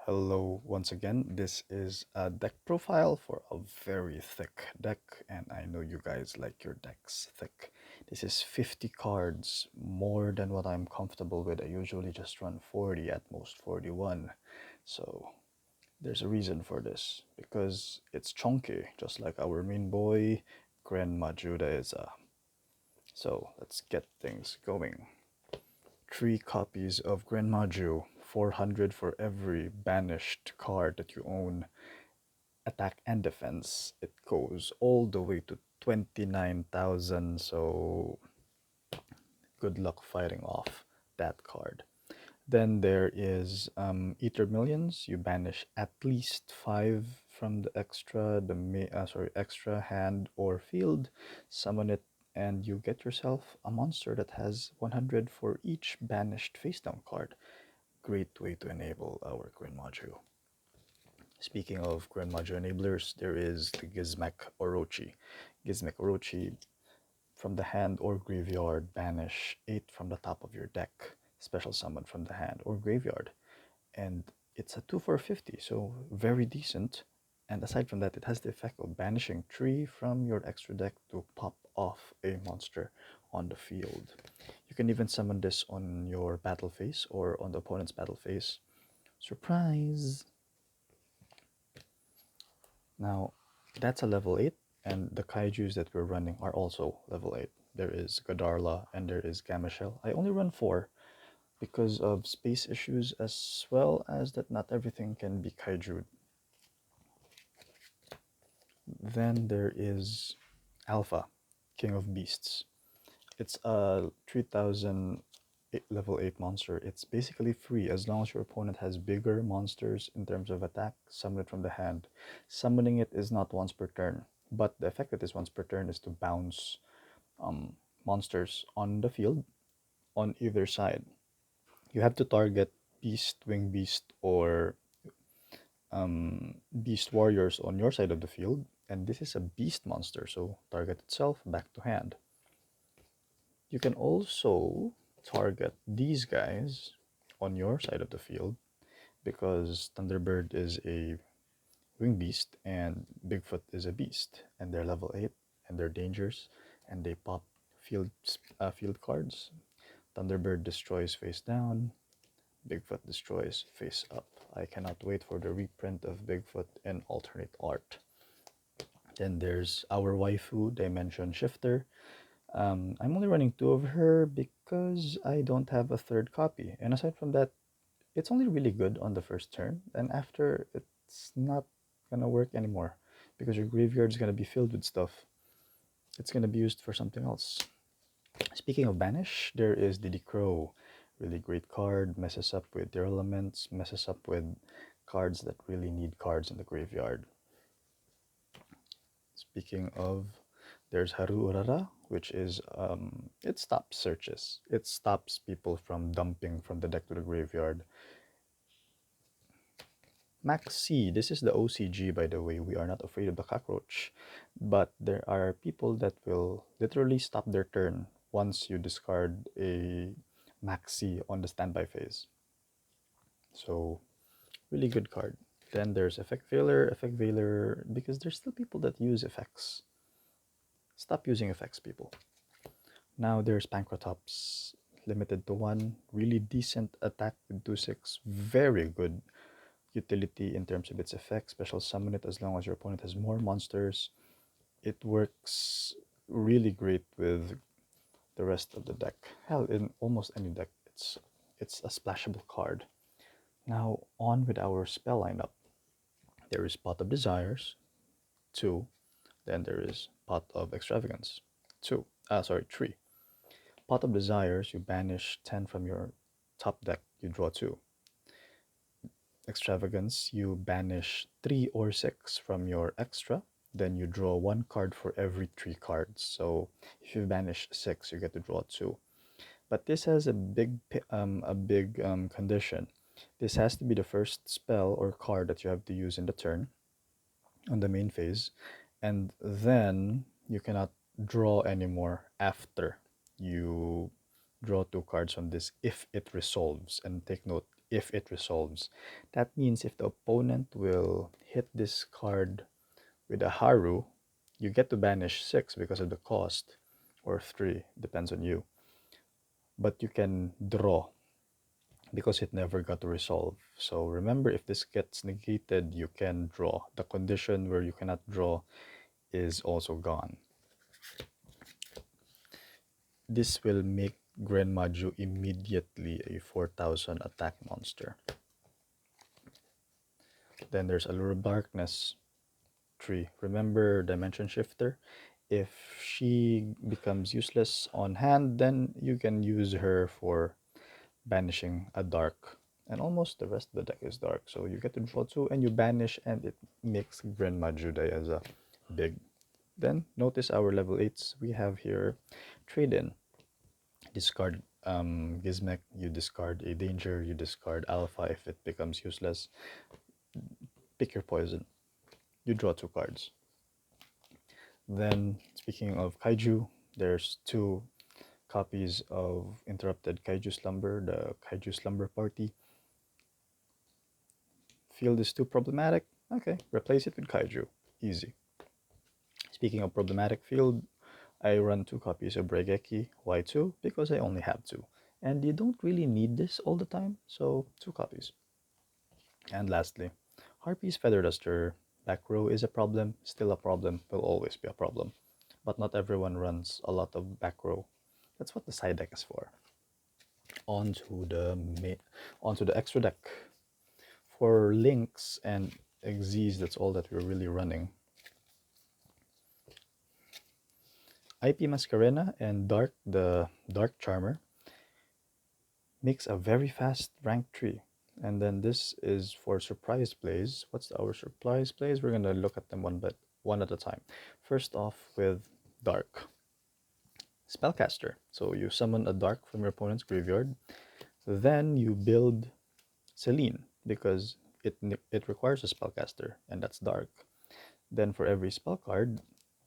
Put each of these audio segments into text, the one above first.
Hello once again. This is a deck profile for a very thick deck, and I know you guys like your decks thick. This is 50 cards, more than what I'm comfortable with. I usually just run 40, at most 41. So there's a reason for this, because it's chunky, just like our main boy, Gren Maju Oongga-Boongga. So let's get things going. 3 copies of Gren Maju, 400 for every banished card that you own. Attack and defense, it goes all the way to 29,000, so good luck fighting off that card. Then there is Ether Millions. You banish at least 5 from the extra hand or field, summon it, and you get yourself a monster that has 100 for each banished face down card. Great way to enable our Gren Maju. Speaking of Gren Maju enablers, there is the Gizmek Orochi. Gizmek Orochi, from the hand or graveyard, banish 8 from the top of your deck. Special summon from the hand or graveyard. And it's a 2 for 50, so very decent. And aside from that, it has the effect of banishing 3 from your extra deck to pop off a monster on the field. You can even summon this on your battle phase or on the opponent's battle phase. Surprise! Now, that's a level 8, and the kaijus that we're running are also level 8. There is Godarla and there is Gamashell. I only run 4 because of space issues, as well as that not everything can be kaiju. Then there is Alpha, King of Beasts. It's a 3000 level 8 monster. It's basically free as long as your opponent has bigger monsters in terms of attack. Summon it from the hand. Summoning it is not once per turn, but the effect that is once per turn is to bounce monsters on the field on either side. You have to target Beast, Wing Beast, or Beast Warriors on your side of the field, and this is a Beast monster, so target itself, back to hand. You can also target these guys on your side of the field, because Thunderbird is a wing beast and Bigfoot is a beast, and they're level 8 and they're dangerous, and they pop field cards. Thunderbird destroys face down, Bigfoot destroys face up. I cannot wait for the reprint of Bigfoot in alternate art. Then there's our waifu, Dimension Shifter. I'm only running 2 of her because I don't have a third copy. And aside from that, it's only really good on the first turn, and after, it's not gonna work anymore because your graveyard is gonna be filled with stuff. It's gonna be used for something else. Speaking of banish, there is Diddy Crow. Really great card, messes up with Tearalaments, messes up with cards that really need cards in the graveyard. Speaking of, there's Haru Urara, which is, it stops searches. It stops people from dumping from the deck to the graveyard. Max C, this is the OCG, by the way. We are not afraid of the cockroach. But there are people that will literally stop their turn once you discard a Max C on the standby phase. So, really good card. Then there's Effect Veiler, because there's still people that use effects. Stop using effects, people. Now there's Pancratops, limited to 1. Really decent attack with 2/6. Very good utility in terms of its effect. Special summon it as long as your opponent has more monsters. It works really great with the rest of the deck. Hell, in almost any deck, it's a splashable card. Now on with our spell lineup. There is Pot of Desires, 2. Then there is Pot of Extravagance, 3. Pot of Desires, you banish 10 from your top deck, you draw 2. Extravagance, you banish 3 or 6 from your extra, then you draw 1 card for every 3 cards. So if you banish 6, you get to draw 2. But this has a big condition. This has to be the first spell or card that you have to use in the turn on the main phase, and then you cannot draw anymore after you draw 2 cards from this if it resolves. And take note, if it resolves. That means if the opponent will hit this card with a Haru, you get to banish 6 because of the cost, or 3, depends on you. But you can draw because it never got to resolve. So remember, if this gets negated, you can draw. The condition where you cannot draw is also gone. This will make Gren Maju immediately a 4000 attack monster. Then there's Allure of Darkness tree. Remember Dimension Shifter? If she becomes useless on hand, then you can use her for banishing a dark. And almost the rest of the deck is dark. So you get to draw 2 and you banish, and it makes Gren Maju as a big. Then notice our level 8s. We have here Trade-in. Discard Gizmek, you discard a danger, you discard Alpha if it becomes useless. Pick your poison. You draw 2 cards. Then, speaking of Kaiju, there's 2 copies of Interrupted Kaiju Slumber, the Kaiju Slumber Party. Field is too problematic? Okay, replace it with Kaiju. Easy. Speaking of problematic field, I run 2 copies of Brigeki Y2 because I only have 2. And you don't really need this all the time, so 2 copies. And lastly, Harpy's Feather Duster. Back row is a problem, still a problem, will always be a problem. But not everyone runs a lot of back row. That's what the side deck is for. On to the extra deck. For Links and Xyz, that's all that we're really running. IP Mascarena and Dark, the Dark Charmer, makes a very fast rank 3. And then this is for surprise plays. What's our surprise plays? We're going to look at them one at a time. First off with Dark. Spellcaster. So you summon a Dark from your opponent's graveyard. Then you build Selene because it requires a Spellcaster, and that's Dark. Then for every spell card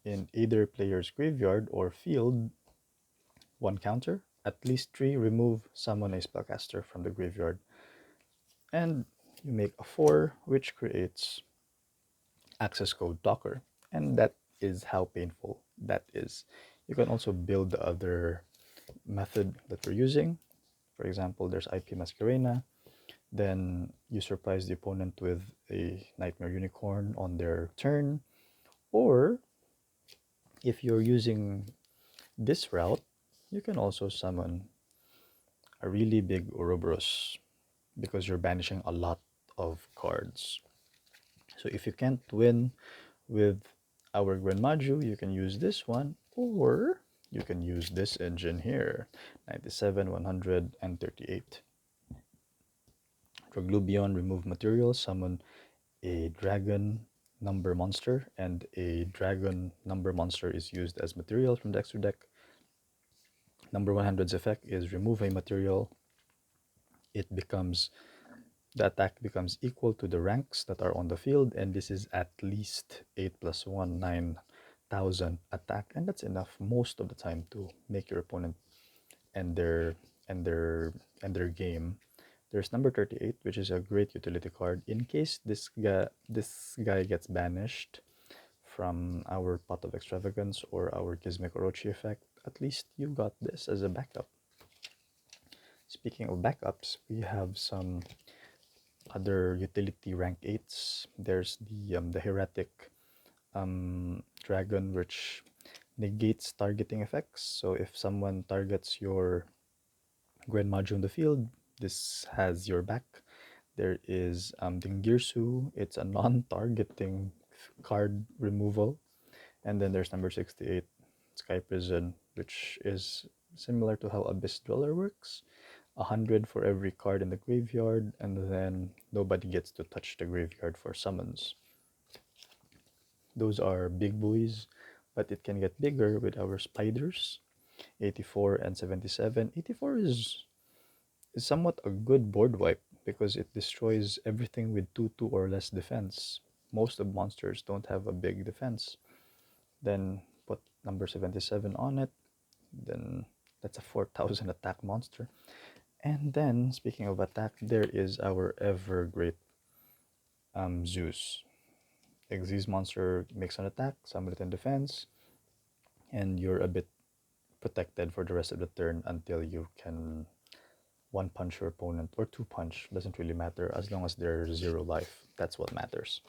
in either player's graveyard or field, 1 counter, at least 3 remove, summon a Spellcaster from the graveyard. And you make a 4, which creates access code Docker. And that is how painful that is. You can also build the other method that we're using. For example, there's IP Mascarena. Then you surprise the opponent with a Nightmare Unicorn on their turn. Or if you're using this route, you can also summon a really big Ouroboros because you're banishing a lot of cards. So if you can't win with our Gren Maju, you can use this one, or you can use this engine here, 97, 100, and 38. Draglubion, remove material, summon a dragon number monster, and a dragon number monster is used as material from the extra deck. Number 100's effect is remove a material. The attack becomes equal to the ranks that are on the field, and this is at least 8 + 1, 9,000 attack, and that's enough most of the time to make your opponent end their game. There's number 38, which is a great utility card in case this guy gets banished from our Pot of Extravagance or our Gizmek Orochi effect. At least you got this as a backup. Speaking of backups, we have some other utility rank 8s. There's the Heretic Dragon, which negates targeting effects. So if someone targets your Gren Maju in the field, this has your back. There is Dingirsu. It's a non-targeting card removal. And then there's number 68, Sky Prison, which is similar to how Abyss Dweller works. 100 for every card in the graveyard, and then nobody gets to touch the graveyard for summons. Those are big boys, but it can get bigger with our spiders, 84 and 77. 84 is somewhat a good board wipe because it destroys everything with 2/2 or less defense. Most of monsters don't have a big defense. Then put number 77 on it, then that's a 4000 attack monster. And then, speaking of attack, there is our ever great Zeus. Xyz monster makes an attack, summon it in defense, and you're a bit protected for the rest of the turn until you can one punch your opponent, or two punch, doesn't really matter, as long as they're 0 life. That's what matters.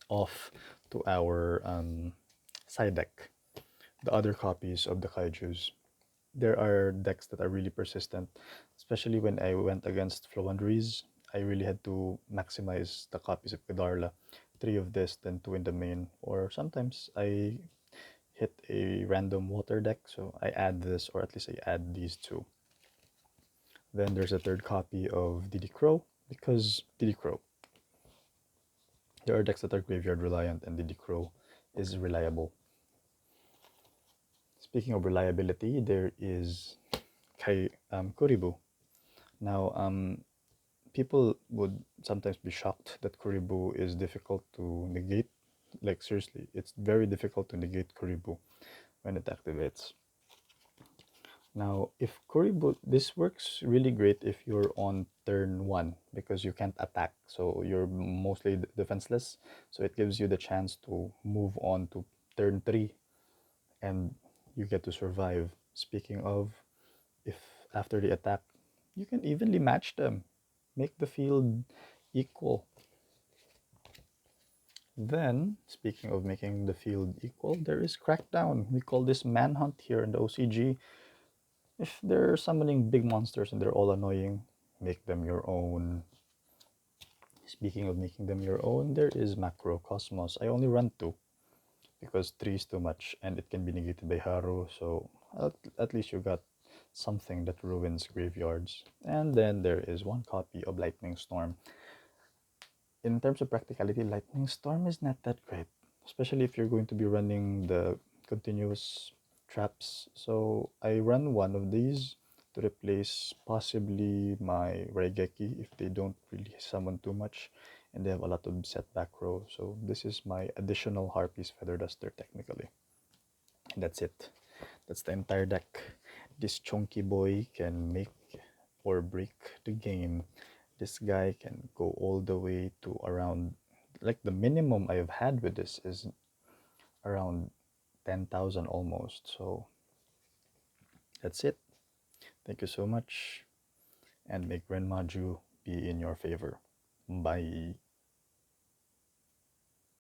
Off to our side deck, the other copies of the kaijus. There are decks that are really persistent, especially when I went against Flowandereeze. I really had to maximize the copies of Kedarla. 3 of this, then 2 in the main, or sometimes I hit a random water deck, so I add this, or at least I add these 2. Then there's a third copy of Diddy Crow, because Diddy Crow. There are decks that are graveyard reliant, and Diddy Crow is reliable. Speaking of reliability, there is Kuribu. Now, people would sometimes be shocked that Kuribu is difficult to negate. Like, seriously, it's very difficult to negate Kuribu when it activates. Now, if Kuribu, this works really great if you're on turn 1, because you can't attack, so you're mostly defenseless, so it gives you the chance to move on to turn 3, and you get to survive. Speaking of, if after the attack, you can evenly match them, make the field equal. Then, speaking of making the field equal, there is Crackdown. We call this Manhunt here in the OCG. If they're summoning big monsters and they're all annoying, make them your own. Speaking of making them your own, there is Macrocosmos. I only run 2, because 3 is too much and it can be negated by Haru, so at least you got something that ruins graveyards. And then there is 1 copy of Lightning Storm. In terms of practicality, Lightning Storm is not that great, especially if you're going to be running the continuous traps. So I run 1 of these to replace possibly my Raigeki if they don't really summon too much and they have a lot of setback row. So this is my additional Harpy's Feather Duster technically. And that's it. That's the entire deck. This chunky boy can make or break the game. This guy can go all the way to around, like the minimum I've had with this is around 10,000 almost. So that's it. Thank you so much, and may Gren Maju be in your favor. Bye.